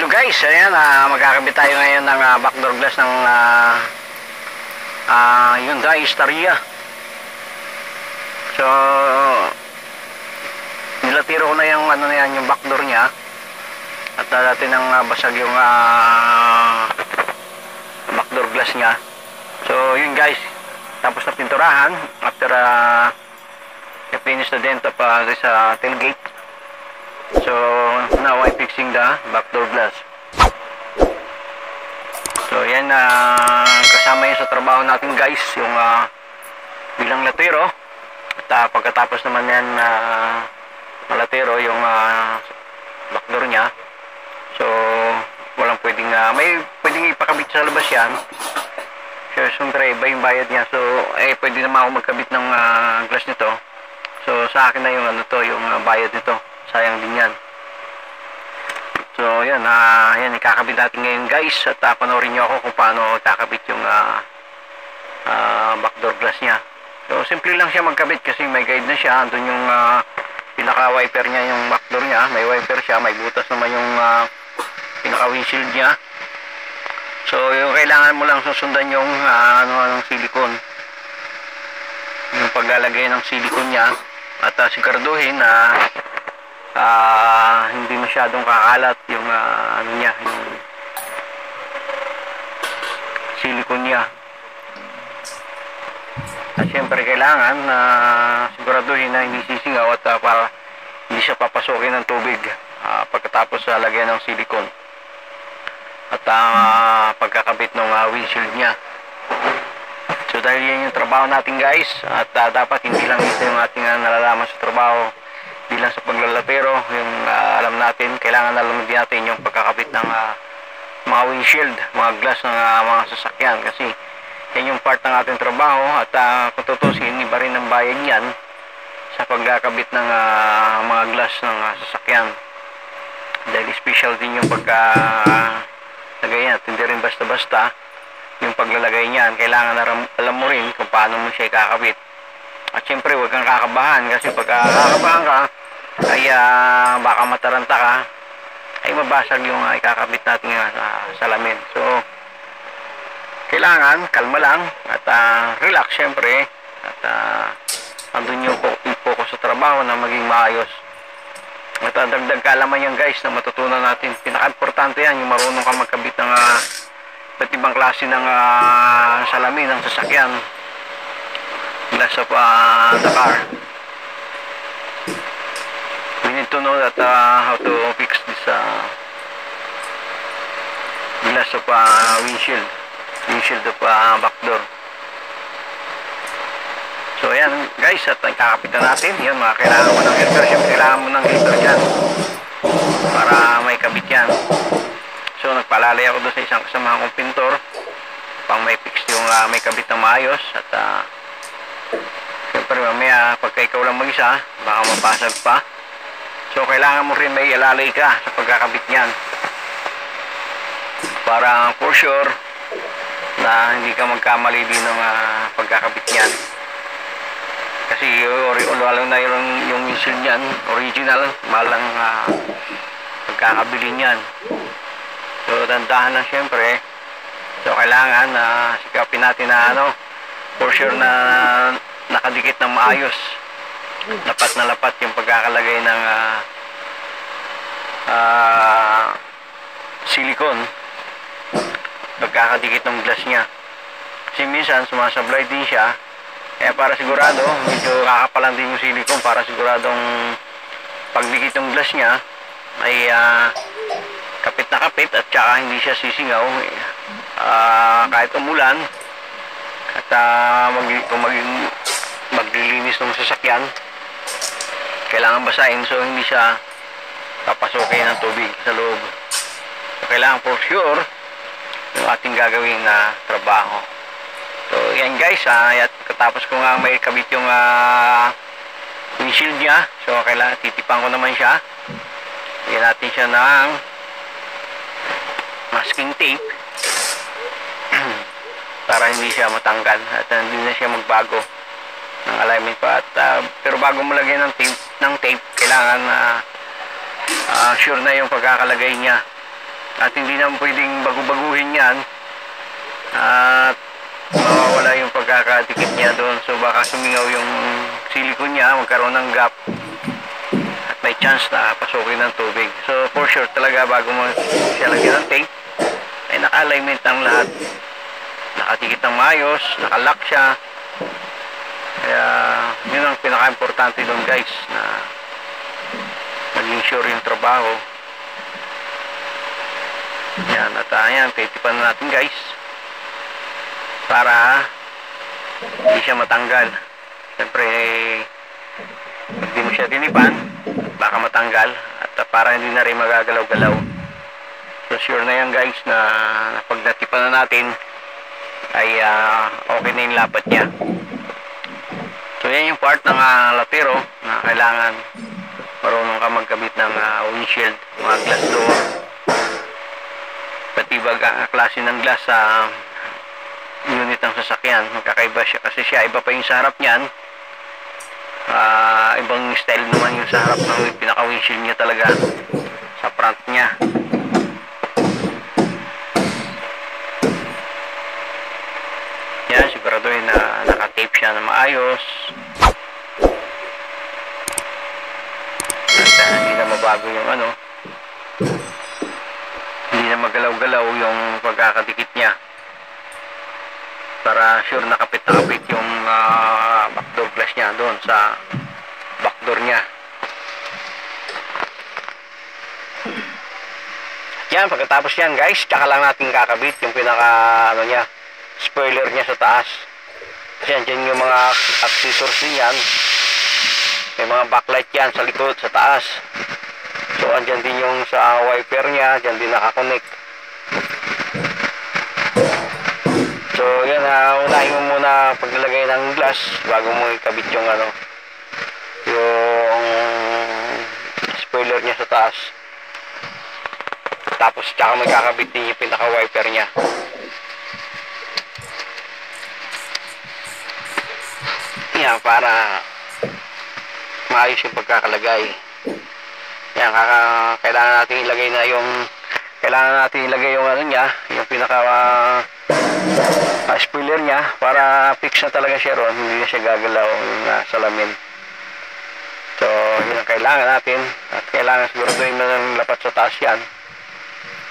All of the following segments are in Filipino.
guys, ayan, magkakabit tayo ngayon ng backdoor glass ng Hyundai Staria. So, nilatiro ko na yung ano na yan, yung backdoor niya. At dati nang basag yung backdoor glass niya. So, yun guys, tapos na pinturahan after finish the dent of sa tailgate. So now I'm fixing the backdoor glass. So yan, kasama yun sa trabaho natin guys, yung bilang latero. At pagkatapos naman yan malatero yung backdoor nya. So walang pwedeng may pwedeng ipakabit sa labas yan. So siyempre iba yung bayad niya. So pwede naman ako magkabit ng glass nito. So sa akin na yung ano to, yung bayad nito. Sayang din yan. So yan, yan ikakabit natin ngayon guys. At panoorin nyo ako kung paano ikakabit yung backdoor glass nya. So simple lang siya magkabit kasi may guide na siya. Andun yung pinaka wiper nya, yung backdoor nya. May wiper siya, may butas naman yung pinaka windshield nya. So yung kailangan mo lang susundan yung ng silicone, yung paglalagay ng silicone nya. At siguraduhin na hindi masyadong kakalat yung ano niya, yung silicone niya. At syempre kailangan siguraduhin na hindi sisingaw at para hindi siya papasukin ng tubig pagkatapos lagyan ng silicone at pagkakabit ng windshield niya. So dahil yan yung trabaho natin guys, at dapat hindi lang ito yung ating nalalaman sa trabaho bilang sa paglalatero, yung alam natin, kailangan alam din natin yung pagkakabit ng mga windshield, mga glass ng mga sasakyan, kasi yan yung part ng ating trabaho. At kung tutusin, iba rin ang bayad yan sa pagkakabit ng mga glass ng sasakyan, dahil special din yung pagkalagay yan. Hindi rin basta-basta yung paglalagay niyan. Kailangan alam mo rin kung paano mo siya ikakabit. At syempre huwag kang kakabahan, kasi pag kakabahan ka ay baka mataranta ka, ay mabasag yung ikakabit natin salamin. So kailangan kalma lang at relax syempre, at andun yung focus sa trabaho na maging maayos. At dagdag kaalaman yan guys na matutunan natin. Pinaka-importante yan, yung marunong ka magkabit ng iba't ibang klase ng salamin ng sasakyan, glass of the car. We need to know that how to fix this glass of windshield of backdoor. So ayan guys, at kakapit na natin yan. Kailangan mo ng helper, kailangan mo ng helper dyan para may kabit yan. So nagpalalay ako doon sa isang kasama kong pintor pang may fix yung may kabit ng maayos. At siyempre mamaya pagka ikaw lang mag-isa baka mapasag pa. So kailangan mo rin may alalay ka sa pagkakabit niyan para for sure na hindi ka magkamali din ng pagkakabit niyan. Kasi lalo na yung windshield niyan original, malang pagkakabili niyan. So dandahan lang syempre. So kailangan sikapin natin na for sure na nakadikit ng maayos, lapat na lapat yung pagkakalagay ng silicone, pagkakadikit ng glass nya. Kasi minsan sumasablay din siya, kaya para sigurado medyo kakapalan din yung silicone para siguradong pagdikit ng glass nya ay kapit na kapit at saka hindi siya sisingaw kahit umulan. At kung maglilinis ng sasakyan, kailangan basahin, so hindi siya papasukin ng tubig sa loob. So kailangan for sure yung ating gagawin na trabaho. So yan guys, at katapos ko nga may kabit yung windshield nya, so kailangan titipan ko naman siya. Yan natin siya ng masking tape para hindi siya matanggal at hindi na siya magbago ng alignment pa. At pero bago mo lagyan ng tape, kailangan sure na yung pagkakalagay niya At hindi naman pwedeng bagu-baguhin yan. At mawawala yung pagkakadikit niya doon. So baka sumingaw yung silicone niya, magkaroon ng gap. At may chance na pasukin ng tubig. So for sure talaga bago mo siya lagyan ng tape, ay naka-alignment ang lahat. Nakadikit ng maayos, nakalock siya. Kaya yun ang pinaka-importante doon guys, na maging sure yung trabaho. Yan, at ayan, titipan na natin guys para hindi siya matanggal. Siyempre hindi mo siya tinipan, baka matanggal, at para hindi na rin magagalaw-galaw. So sure na yan guys na pag natipan na natin ay okay na yung lapat niya. So yan yung part ng lapero na kailangan marunong ka magkabit ng windshield, mga glass door, pati ba klase ng glass sa unit ng sasakyan. Magkakaiba siya kasi siya iba pa yung sa harap niyan, ibang style naman yung sa harap ng pinaka windshield niya talaga, sa front niya. Yan, siguraduhin na naka-tape siya na maayos at hindi na mabago yung hindi na magalaw-galaw yung pagkakadikit niya, para sure nakapit yung backdoor glass niya doon sa backdoor niya. Yan, pagkatapos yan guys, tsaka lang natin kakabit yung pinaka niya, spoiler niya sa taas. Kasi andyan yung mga accessories niyan, may mga backlight yan sa likod, sa taas. So andyan din yung sa wiper niya, dyan din nakakonect. So yan, unahin mo muna paglalagay ng glass bago mo ikabit yung yung spoiler niya sa taas. Tapos tsaka may kakabit din yung pinaka wiper niya. Yan, para maayos yung pagkakalagay. Yan, kailangan natin ilagay na yung niya, yung pinaka spoiler niya, para fix na talaga siya ron, hindi na siya gagalaw yung salamin. So yun ang kailangan natin, at kailangan siguraduhin na ng lapat sa taas yan.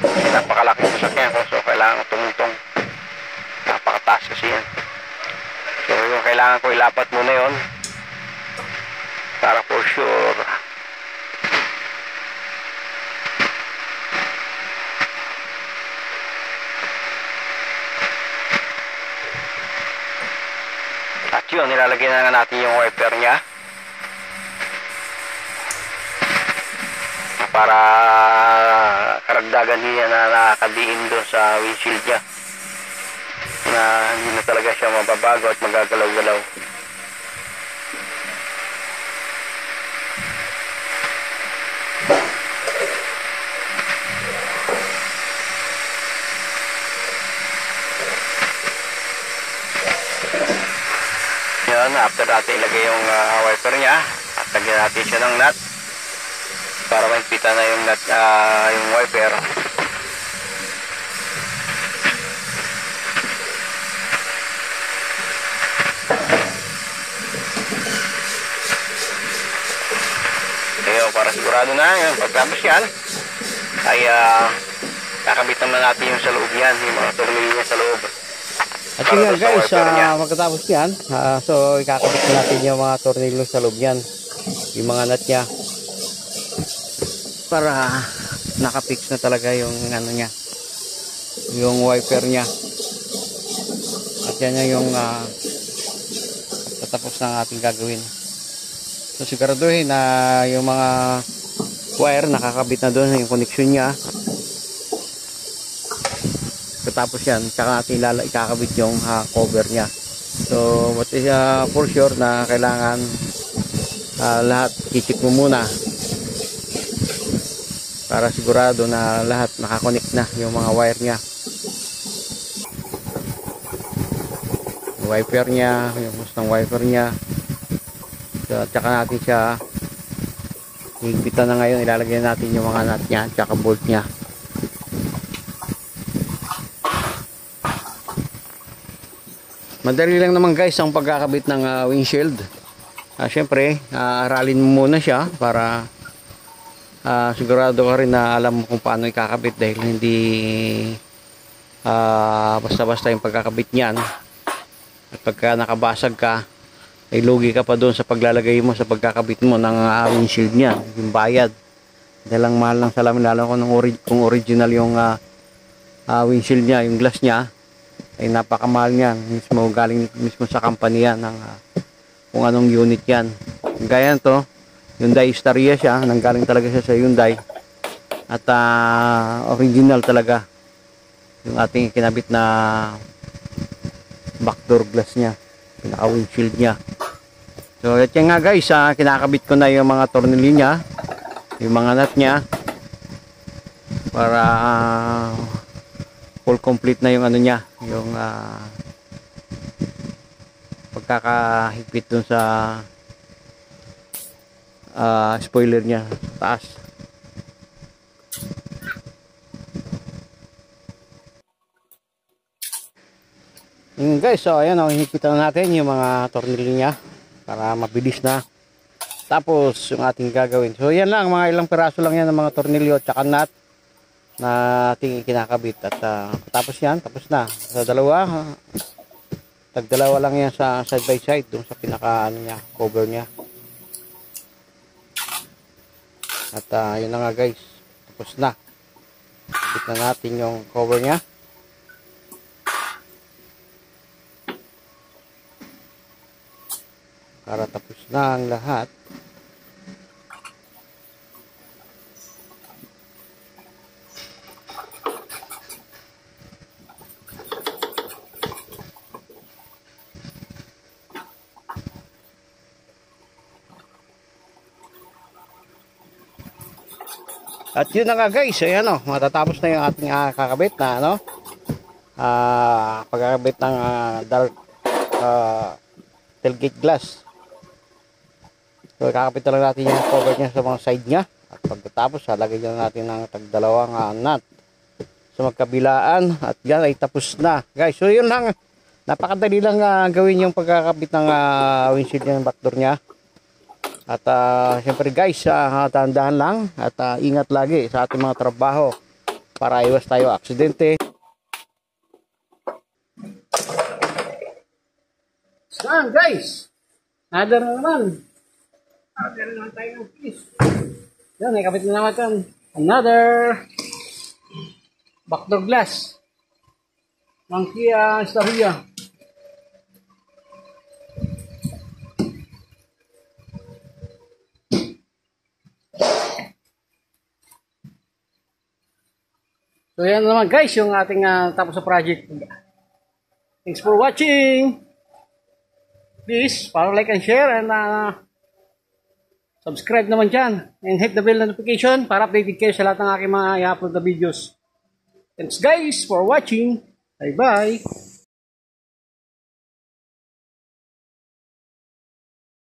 Kasi napakalaki yung sasakyan ko, so kailangan tumutong, napakataas kasi yan. So yung kailangan ko ilapat muna yun para for sure at yun, nilalagyan na natin yung wiper niya para karagdagan niya na nakakadiin doon sa windshield niya, na hindi na talaga siya mababago at magagalaw-galaw. Yan, after natin ilagay yung wiper niya, at lagyan natin siya ng nut para mahigpitan na yung nut, yung wiper. Para sigurado na yun, pagtapos yan ay kakabit naman natin yung sa loob yan, yung mga tornilyo niya sa loob. At yun nga guys, pagkatapos yan, so ikakabit na natin yung mga tornilyo sa loob yan, yung mga nut niya, para nakapix na talaga yung niya, yung wiper niya. At yan yung tatapos na ating gagawin. So siguraduhin na yung mga wire nakakabit na doon, yung connection niya. Tapos yan, tsaka natin ikakabit yung cover niya. So what is for sure na kailangan lahat i-check mo muna para sigurado na lahat nakakonect na yung mga wire niya, yung wiper niya, yung mustang wiper niya. So, tsaka natin siya higpitan na ngayon, ilalagay natin yung mga nut niya tsaka bolt niya. Madali lang naman guys ang pagkakabit ng windshield. Siyempre, aralin mo muna siya para sigurado ka rin na alam mo kung paano ikakabit, dahil hindi basta-basta yung pagkakabit niyan. At pagka nakabasag ka, ay lugi ka pa doon sa paglalagay mo sa pagkakabit mo ng windshield niya, yung bayad. Dahil lang mahal ng salamin, lalo kung original yung windshield niya, yung glass niya, ay napakamahal niyan. Mismo galing mismo sa company yan ng kung anong unit yan. Gaya to, Hyundai Staria siya, nanggaling talaga siya sa Hyundai. At original talaga yung ating kinabit na backdoor glass niya, pinaka windshield niya. So yan nga guys, kinakabit ko na yung mga tornilyo niya, yung mga nut niya, para full complete na yung ano niya, yung pagkakahigpit dun sa spoiler niya sa taas. Guys, so ayan, hihigpitan natin yung mga tornilyo niya para mabilis na. Tapos yung ating gagawin, so yan lang, mga ilang piraso lang yan ng mga tornilyo at saka nut na ating kinakabit. At tapos yan, tapos na sa tagdalawa lang yan sa side by side dun sa pinaka ano niya, cover niya. At yun na nga guys, tapos na. Kabit na natin yung cover niya. Para tapos na ang lahat. At yun na nga guys, ayan matatapos na yung ating kakabit na pagkakabit ng dark tailgate glass. So kakapit na lang natin yung cover niya sa mga side niya, at pagkatapos lalagyan na natin ng tagdalawang nut sa magkabilaan, at yan ay tapos na guys. So yun lang, napakadali lang gawin yung pagkakabit ng windshield ng backdoor niya. At syempre guys, tandaan lang at ingat lagi sa ating mga trabaho para iwas tayo aksidente. Saan guys? Another naman tayo ng piece. Yan, may kapit na naman another backdoor glass ng Kia Staria. So yan naman guys yung ating tapos sa project. Thanks for watching. Please follow, like, and share, and subscribe naman dyan. And hit the bell notification para updated kayo sa lahat ng aking mga i-upload na videos. Thanks guys for watching. Bye bye.